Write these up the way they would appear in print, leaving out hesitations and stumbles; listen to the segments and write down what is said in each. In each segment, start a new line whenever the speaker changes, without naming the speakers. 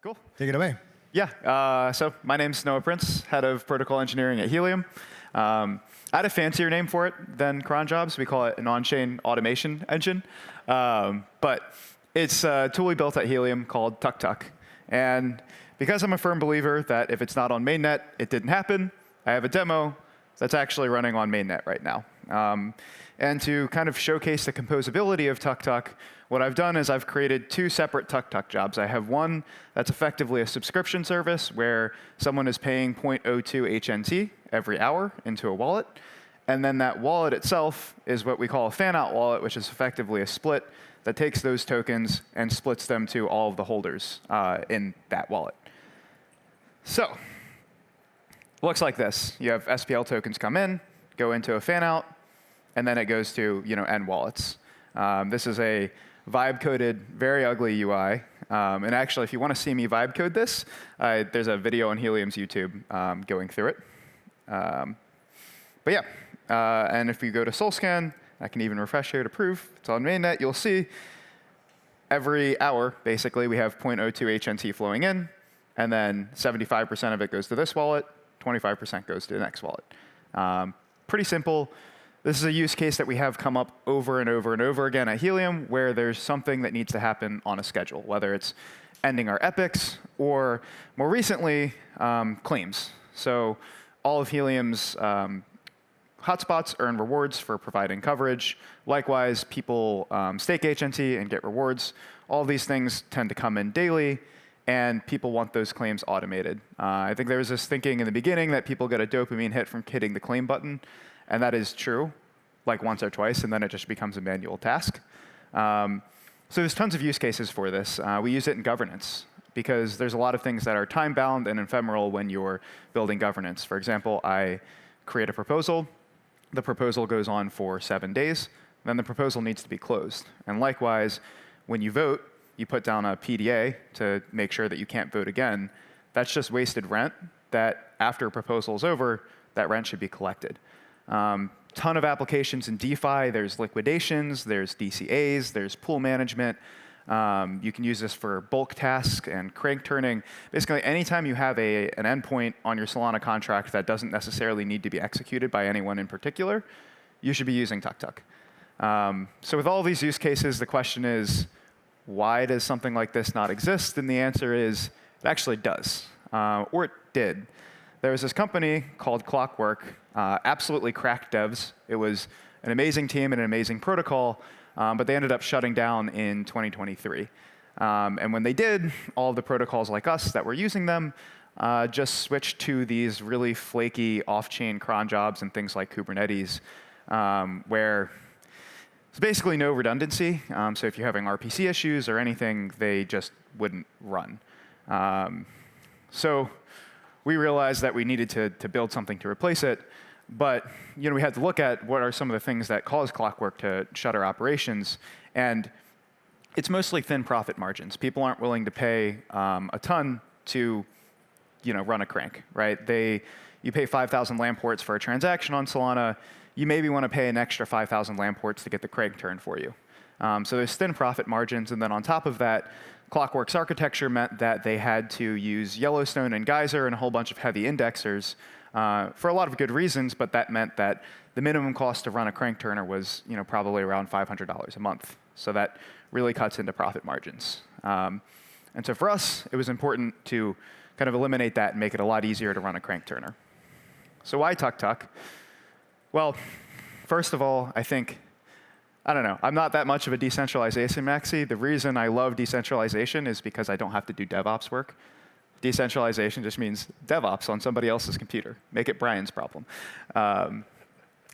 Cool.
Take it away.
Yeah, so my name's Noah Prince, head of protocol engineering at Helium. I had a fancier name for it than cron jobs. We call it an on-chain automation engine. But it's a tool we built at Helium called Tuk Tuk. And because I'm a firm believer that if it's not on mainnet, it didn't happen, I have a demo that's actually running on mainnet right now. And to kind of showcase the composability of Tuk Tuk, what I've done is I've created two separate Tuk Tuk jobs. I have one that's effectively a subscription service where someone is paying 0.02 HNT every hour into a wallet. And then that wallet itself is what we call a fan-out wallet, which is effectively a split that takes those tokens and splits them to all of the holders in that wallet. So, looks like this. You have SPL tokens come in, go into a fan-out, and then it goes to end wallets. This is a vibe-coded, very ugly UI. And actually, if you want to see me vibe code this, there's a video on Helium's YouTube going through it. But yeah, and if you go to SolScan, I can even refresh here to prove it's on mainnet. You'll see every hour, basically, we have 0.02 HNT flowing in, and then 75% of it goes to this wallet, 25% goes to the next wallet. Pretty simple. This is a use case that we have come up over and over and over again at Helium, where there's something that needs to happen on a schedule, whether it's ending our epics or, more recently, claims. So all of Helium's hotspots earn rewards for providing coverage. Likewise, people stake HNT and get rewards. All these things tend to come in daily, and people want those claims automated. I think there was this thinking in the beginning that people get a dopamine hit from hitting the claim button. And that is true, like once or twice, and then it just becomes a manual task. So there's tons of use cases for this. We use it in governance, because there's a lot of things that are time-bound and ephemeral when you're building governance. For example, I create a proposal. The proposal goes on for 7 days. Then the proposal needs to be closed. And likewise, when you vote, you put down a PDA to make sure that you can't vote again. That's just wasted rent that after a proposal is over, that rent should be collected. Ton of applications in DeFi. There's liquidations, there's DCAs, there's pool management. You can use this for bulk tasks and crank turning. Basically, anytime you have an endpoint on your Solana contract that doesn't necessarily need to be executed by anyone in particular, you should be using Tuk Tuk. So with all these use cases, the question is, why does something like this not exist? And the answer is, it actually does, or it did. There was this company called Clockwork, absolutely cracked devs. It was an amazing team and an amazing protocol, but they ended up shutting down in 2023. And when they did, all of the protocols like us that were using them just switched to these really flaky off-chain cron jobs and things like Kubernetes, where there's basically no redundancy. So if you're having RPC issues or anything, they just wouldn't run. So we realized that we needed to build something to replace it, but we had to look at what are some of the things that cause Clockwork to shutter operations, and it's mostly thin profit margins. People aren't willing to pay a ton to run a crank, right? You pay 5,000 LAMP ports for a transaction on Solana. You maybe want to pay an extra 5,000 LAMP ports to get the crank turned for you. So there's thin profit margins, and then on top of that, Clockwork's architecture meant that they had to use Yellowstone and Geyser and a whole bunch of heavy indexers for a lot of good reasons, but that meant that the minimum cost to run a crank turner was probably around $500 a month. So that really cuts into profit margins. And so for us, it was important to kind of eliminate that and make it a lot easier to run a crank turner. So why Tuk Tuk? Well, first of all, I don't know. I'm not that much of a decentralization maxi. The reason I love decentralization is because I don't have to do DevOps work. Decentralization just means DevOps on somebody else's computer. Make it Brian's problem.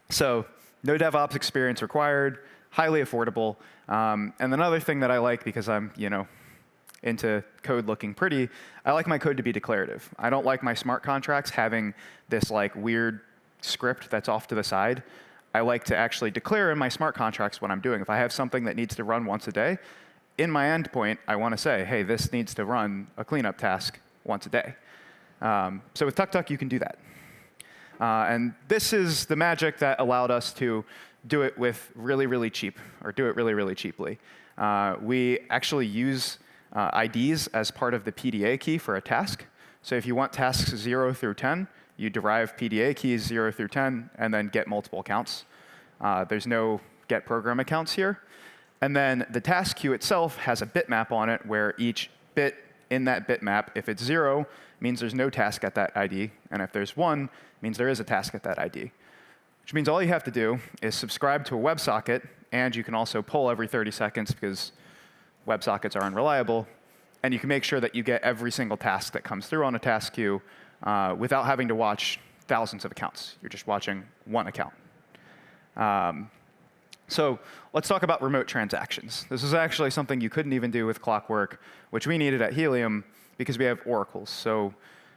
So no DevOps experience required, highly affordable. And another thing that I like, because I'm into code looking pretty, I like my code to be declarative. I don't like my smart contracts having this weird script that's off to the side. I like to actually declare in my smart contracts what I'm doing. If I have something that needs to run once a day, in my endpoint, I want to say, hey, this needs to run a cleanup task once a day. So with Tuk Tuk, you can do that. And this is the magic that allowed us to do it with really, really cheap, or do it really, really cheaply. We actually use IDs as part of the PDA key for a task. So if you want tasks 0 through 10, you derive PDA keys 0 through 10 and then get multiple counts. There's no get program accounts here. And then the task queue itself has a bitmap on it where each bit in that bitmap, if it's 0, means there's no task at that ID. And if there's 1, means there is a task at that ID. Which means all you have to do is subscribe to a WebSocket, and you can also poll every 30 seconds because WebSockets are unreliable. And you can make sure that you get every single task that comes through on a task queue without having to watch thousands of accounts. You're just watching one account. So let's talk about remote transactions. This is actually something you couldn't even do with Clockwork, which we needed at Helium because we have oracles. So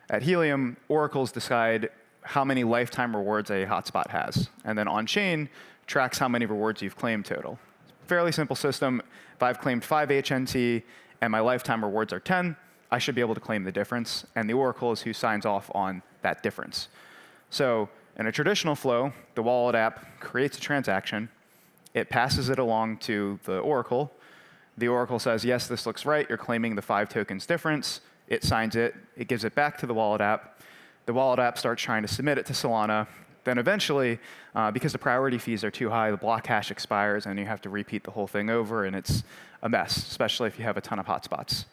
at Helium, oracles decide how many lifetime rewards a hotspot has. And then on-chain tracks how many rewards you've claimed total. Fairly simple system. If I've claimed 5 HNT and my lifetime rewards are 10, I should be able to claim the difference. And the oracle is who signs off on that difference. So in a traditional flow, the wallet app creates a transaction. It passes it along to the oracle. The oracle says, yes, this looks right. You're claiming the 5 tokens difference. It signs it. It gives it back to the wallet app. The wallet app starts trying to submit it to Solana. Then eventually, because the priority fees are too high, the block hash expires, and you have to repeat the whole thing over, and it's a mess, especially if you have a ton of hotspots.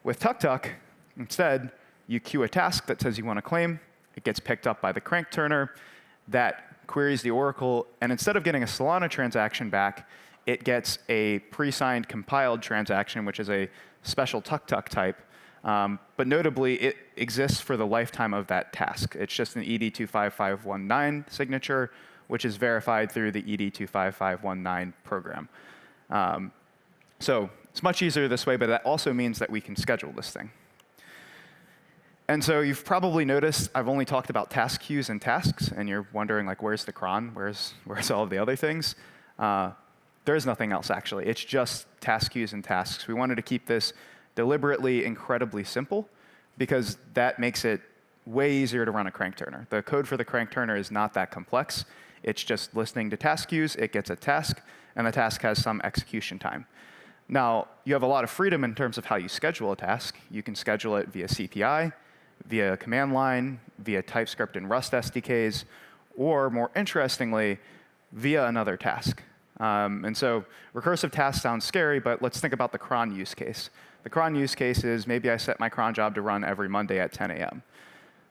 With Tuk Tuk, instead, you queue a task that says you want to claim. It gets picked up by the crank turner. That queries the oracle, and instead of getting a Solana transaction back, it gets a pre-signed compiled transaction, which is a special Tuk Tuk type. But notably, it exists for the lifetime of that task. It's just an ED25519 signature, which is verified through the ED25519 program. So it's much easier this way, but that also means that we can schedule this thing. And so you've probably noticed I've only talked about task queues and tasks, and you're wondering, like, where's the cron? Where's all of the other things? There is nothing else, actually. It's just task queues and tasks. We wanted to keep this deliberately incredibly simple because that makes it way easier to run a crank turner. The code for the crank turner is not that complex. It's just listening to task queues. It gets a task, and the task has some execution time. Now, you have a lot of freedom in terms of how you schedule a task. You can schedule it via CPI, via command line, via TypeScript and Rust SDKs, or more interestingly, via another task. And so recursive tasks sounds scary, but let's think about the cron use case. The cron use case is maybe I set my cron job to run every Monday at 10 a.m.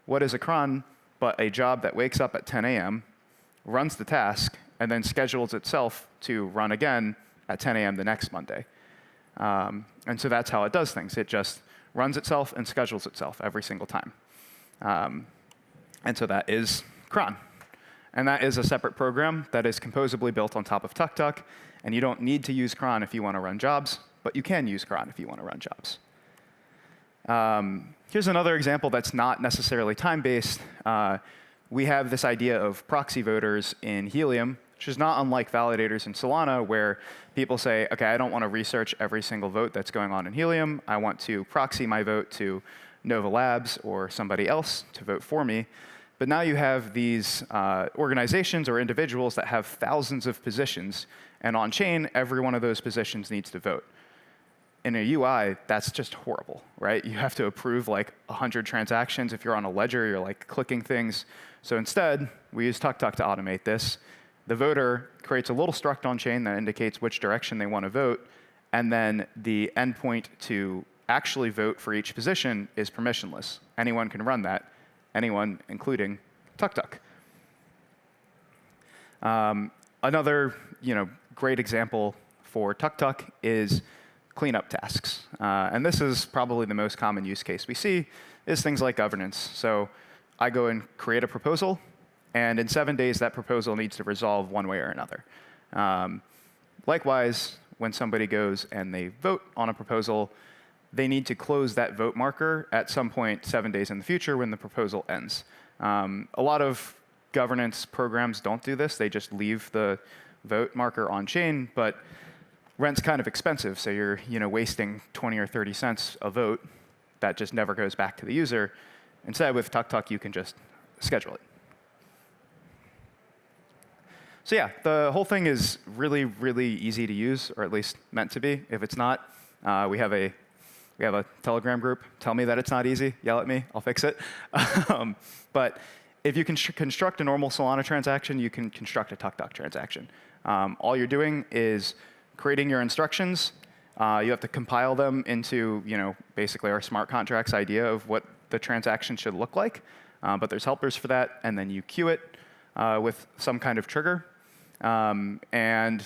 What is a cron but a job that wakes up at 10 a.m., runs the task, and then schedules itself to run again at 10 a.m. the next Monday? And so that's how it does things. It just runs itself and schedules itself every single time. And so that is cron. And that is a separate program that is composably built on top of Tuk Tuk. And you don't need to use cron if you want to run jobs, but you can use cron if you want to run jobs. Here's another example that's not necessarily time-based. We have this idea of proxy voters in Helium, which is not unlike validators in Solana, where people say, OK, I don't want to research every single vote that's going on in Helium. I want to proxy my vote to Nova Labs or somebody else to vote for me. But now you have these organizations or individuals that have thousands of positions. And on chain, every one of those positions needs to vote. In a UI, that's just horrible, right? You have to approve like 100 transactions. If you're on a ledger, you're like clicking things. So instead, we use Tuk Tuk to automate this. The voter creates a little struct on chain that indicates which direction they want to vote. And then the endpoint to actually vote for each position is permissionless. Anyone can run that. Anyone, including Tuk Tuk. Another great example for Tuk Tuk is cleanup tasks. And this is probably the most common use case we see is things like governance. So I go and create a proposal, and in 7 days, that proposal needs to resolve one way or another. Likewise, when somebody goes and they vote on a proposal, they need to close that vote marker at some point 7 days in the future when the proposal ends. A lot of governance programs don't do this. They just leave the vote marker on chain, but rent's kind of expensive, so you're wasting 20 or 30 cents a vote that just never goes back to the user. Instead, with Tuk Tuk, you can just schedule it. So yeah, the whole thing is really, really easy to use, or at least meant to be. If it's not, we have a We have a Telegram group. Tell me that it's not easy. Yell at me. I'll fix it. But if you can construct a normal Solana transaction, you can construct a Tuk Tuk transaction. All you're doing is creating your instructions. You have to compile them into, basically our smart contracts idea of what the transaction should look like. But there's helpers for that, and then you queue it with some kind of trigger, and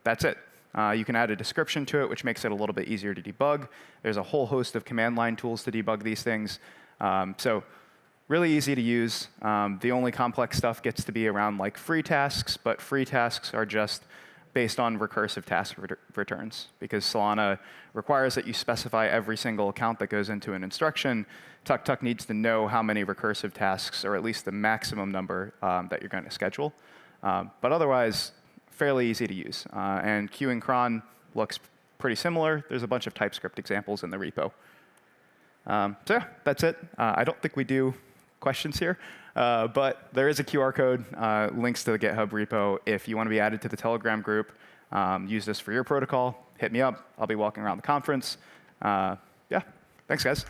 that's it. You can add a description to it, which makes it a little bit easier to debug. There's a whole host of command line tools to debug these things. So really easy to use. The only complex stuff gets to be around like free tasks, but free tasks are just based on recursive task returns, because Solana requires that you specify every single account that goes into an instruction. Tuk Tuk needs to know how many recursive tasks, or at least the maximum number that you're going to schedule. But otherwise, fairly easy to use. And queuing Cron looks pretty similar. There's a bunch of TypeScript examples in the repo. So yeah, that's it. I don't think we do questions here, but there is a QR code, links to the GitHub repo. If you want to be added to the Telegram group, use this for your protocol, hit me up. I'll be walking around the conference. Yeah, thanks, guys.